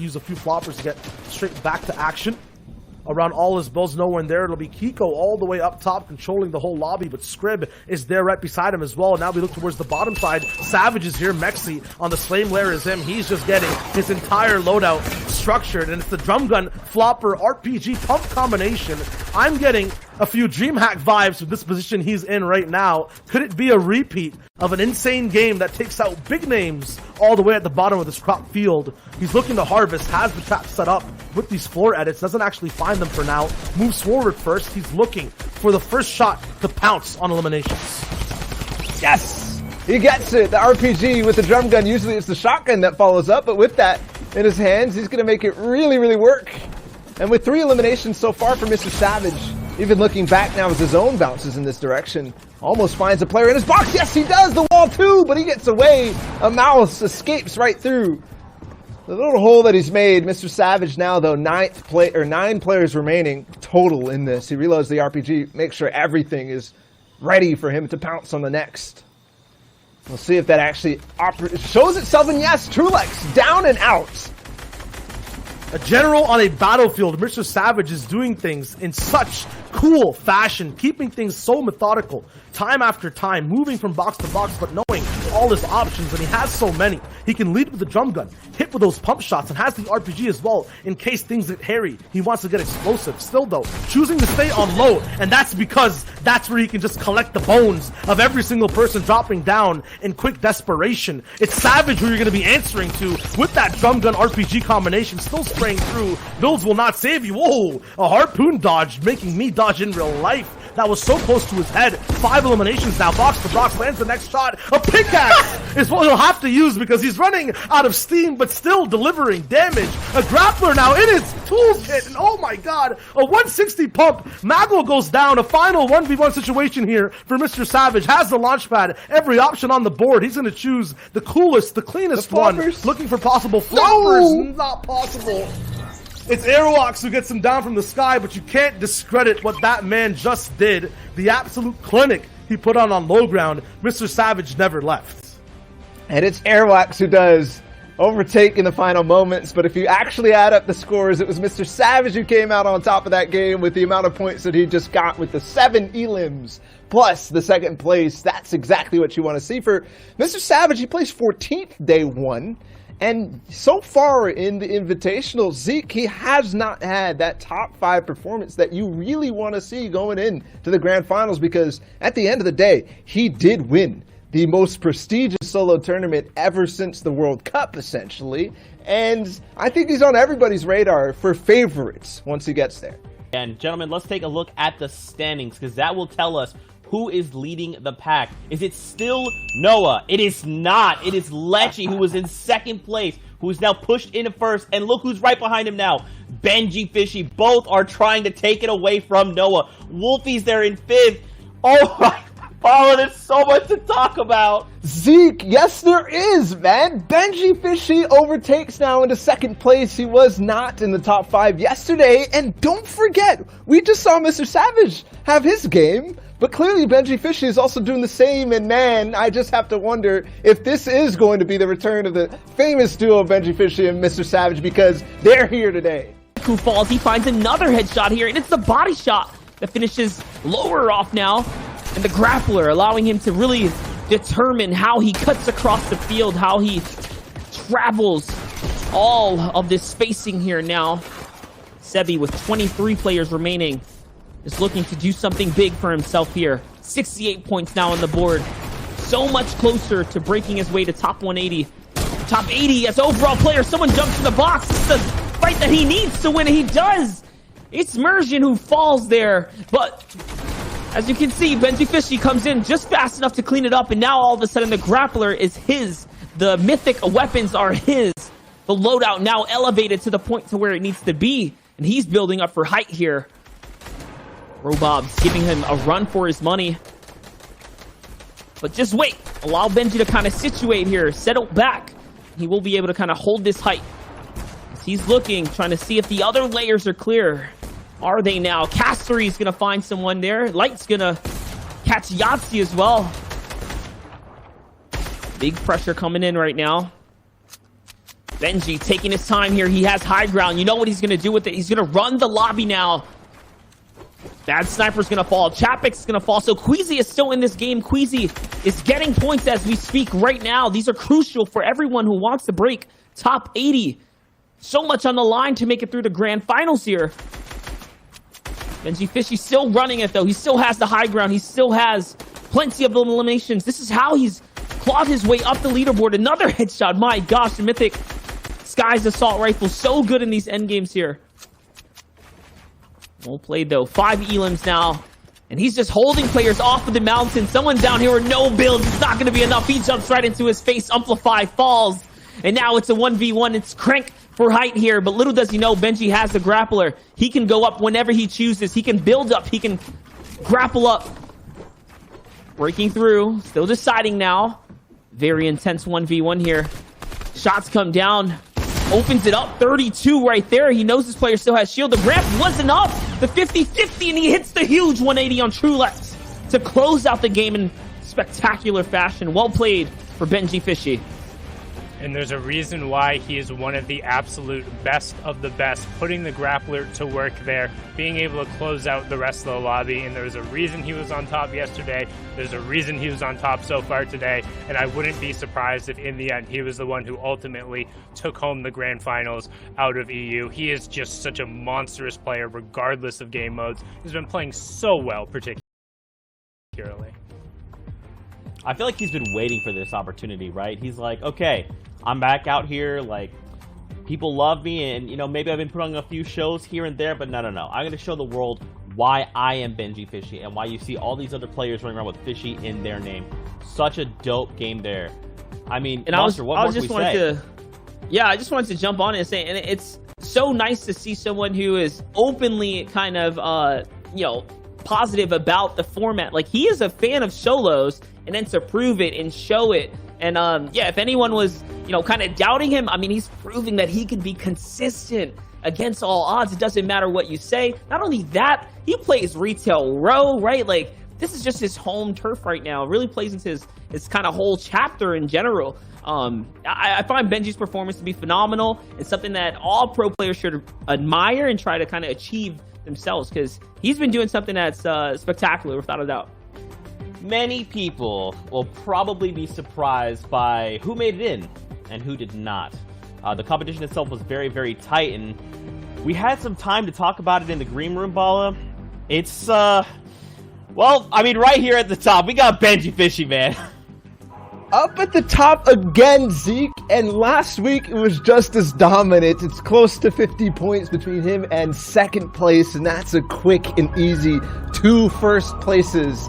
to use a few floppers to get straight back to action. Around all his builds, nowhere in there. It'll be Kiko all the way up top, controlling the whole lobby, but Scrib is there right beside him as well. Now we look towards the bottom side. Savage is here. Mexi on the same layer as him. He's just getting his entire loadout structured, and it's the drum gun, flopper, RPG pump combination. I'm getting a few DreamHack vibes with this position he's in right now. Could it be a repeat of an insane game that takes out big names all the way at the bottom of this crop field? He's looking to harvest, has the trap set up with these floor edits, doesn't actually find them for now. Moves forward first. He's looking for the first shot to pounce on eliminations. Yes! He gets it. The RPG with the drum gun. Usually it's the shotgun that follows up, but with that in his hands, he's going to make it really, really work. And with 3 eliminations so far for Mr. Savage, even looking back now as his own bounces in this direction, almost finds a player in his box. Yes, he does. The wall too, but he gets away. A mouse escapes right through the little hole that he's made. Mr. Savage now, though, 9 players remaining total in this. He reloads the RPG, makes sure everything is ready for him to pounce on the next. We'll see if that actually shows itself, and yes, drlupo down and out. A general on a battlefield, Mr. Savage is doing things in such cool fashion, keeping things so methodical, time after time, moving from box to box, but knowing all his options, and he has so many. He can lead with the drum gun, hit with those pump shots, and has the RPG as well, in case things get hairy. He wants to get explosive. Still though, choosing to stay on low, and that's because that's where he can just collect the bones of every single person dropping down in quick desperation. It's Savage who you're going to be answering to with that drum gun RPG combination, still spraying through. Builds will not save you. Whoa, a harpoon dodge, making me dodge in real life. That was so close to his head. 5 eliminations now. Box to box, lands the next shot. A pickaxe is what he'll have to use because he's running out of steam, but still delivering damage. A grappler now in his toolkit, and oh my god, a 160 pump. Magwell goes down. A final 1v1 situation here for Mr. Savage. Has the launch pad, every option on the board. He's going to choose the coolest, the cleanest one. Looking for possible floppers. No. Not possible. It's Airwalks who gets him down from the sky, but you can't discredit what that man just did. The absolute clinic he put on low ground. Mr. Savage never left. And it's Airwalks who does overtake in the final moments, but if you actually add up the scores, it was Mr. Savage who came out on top of that game with the amount of points that he just got with the 7 elims plus the second place. That's exactly what you want to see for Mr. Savage. He placed 14th day 1. And so far in the Invitational, Zeke, he has not had that top 5 performance that you really want to see going in to the Grand Finals, because at the end of the day, he did win the most prestigious solo tournament ever since the World Cup, essentially. And I think he's on everybody's radar for favorites once he gets there. And gentlemen, let's take a look at the standings, because that will tell us who is leading the pack. Is it still Noah? It is not. It is Lechy, who was in 2nd place, who is now pushed into 1st. And look who's right behind him now. Benjyfishy. Both are trying to take it away from Noah. Wolfie's there in 5th. Oh my God, there's so much to talk about. Zeke, yes there is, man. Benjyfishy overtakes now into 2nd place. He was not in the top 5 yesterday. And don't forget, we just saw Mr. Savage have his game. But clearly Benjyfishy is also doing the same, and man, I just have to wonder if this is going to be the return of the famous duo Benjyfishy and Mr. Savage, because they're here today. Who falls, he finds another headshot here, and it's the body shot that finishes lower off now, and the grappler allowing him to really determine how he cuts across the field, how he travels all of this spacing here now. Sebi with 23 players remaining is looking to do something big for himself here. 68 points now on the board. So much closer to breaking his way to top 180. Top 80 as overall player. Someone jumps in the box. It's the fight that he needs to win. He does. It's Mersian who falls there. But as you can see, Benjyfishy comes in just fast enough to clean it up. And now all of a sudden the grappler is his. The mythic weapons are his. The loadout now elevated to the point to where it needs to be. And he's building up for height here. Robob's giving him a run for his money. But just wait. Allow Benji to kind of situate here. Settle back. He will be able to kind of hold this height. As he's looking, trying to see if the other layers are clear. Are they now? Castery's going to find someone there. Light's going to catch Yahtzee as well. Big pressure coming in right now. Benji taking his time here. He has high ground. You know what he's going to do with it. He's going to run the lobby now. Bad Sniper's going to fall. Chapek's going to fall. So Queasy is still in this game. Queasy is getting points as we speak right now. These are crucial for everyone who wants to break top 80. So much on the line to make it through the grand finals here. Benjyfishy still running it, though. He still has the high ground. He still has plenty of eliminations. This is how he's clawed his way up the leaderboard. Another headshot. My gosh, the Mythic Sky's assault rifle so good in these end games here. Well played, though. 5 elims now. And he's just holding players off of the mountain. Someone down here with no builds. It's not going to be enough. He jumps right into his face. Amplify falls. And now it's a 1v1. It's Crank for height here. But little does he know, Benji has the grappler. He can go up whenever he chooses. He can build up. He can grapple up. Breaking through. Still deciding now. Very intense 1v1 here. Shots come down. Opens it up. 32 right there. He knows this player still has shield. The ramp wasn't up. The 50-50, and he hits the huge 180 on Truelex to close out the game in spectacular fashion. Well played for Benjyfishy. And there's a reason why he is one of the absolute best of the best, putting the grappler to work there, being able to close out the rest of the lobby. And there's a reason he was on top yesterday. There's a reason he was on top so far today. And I wouldn't be surprised if in the end he was the one who ultimately took home the grand finals out of EU. He is just such a monstrous player regardless of game modes. He's been playing so well, particularly. I feel like he's been waiting for this opportunity, right? He's like, okay, I'm back out here, like, people love me, and, you know, maybe I've been putting on a few shows here and there, but no. I'm going to show the world why I am Benjyfishy, and why you see all these other players running around with Fishy in their name. Such a dope game there. I mean, and Monster, what more can we say? I just wanted to jump on it and say, and it's so nice to see someone who is openly kind of, you know, positive about the format. Like, he is a fan of solos, and then to prove it and show it. And yeah, if anyone was, you know, kind of doubting him, I mean, he's proving that he can be consistent against all odds. It doesn't matter what you say. Not only that, he plays retail row, right? Like, this is just his home turf right now. It really plays into his kind of whole chapter in general. I find Benji's performance to be phenomenal. It's something that all pro players should admire and try to kind of achieve themselves, because he's been doing something that's spectacular, without a doubt. Many people will probably be surprised by who made it in and who did not. The competition itself was very, very tight, and we had some time to talk about it in the green room, Bala. It's, well, I mean, right here at the top, we got Benjyfishy, man. Up at the top again, Zeke, and last week it was just as dominant. It's close to 50 points between him and second place, and that's a quick and easy 2 first places.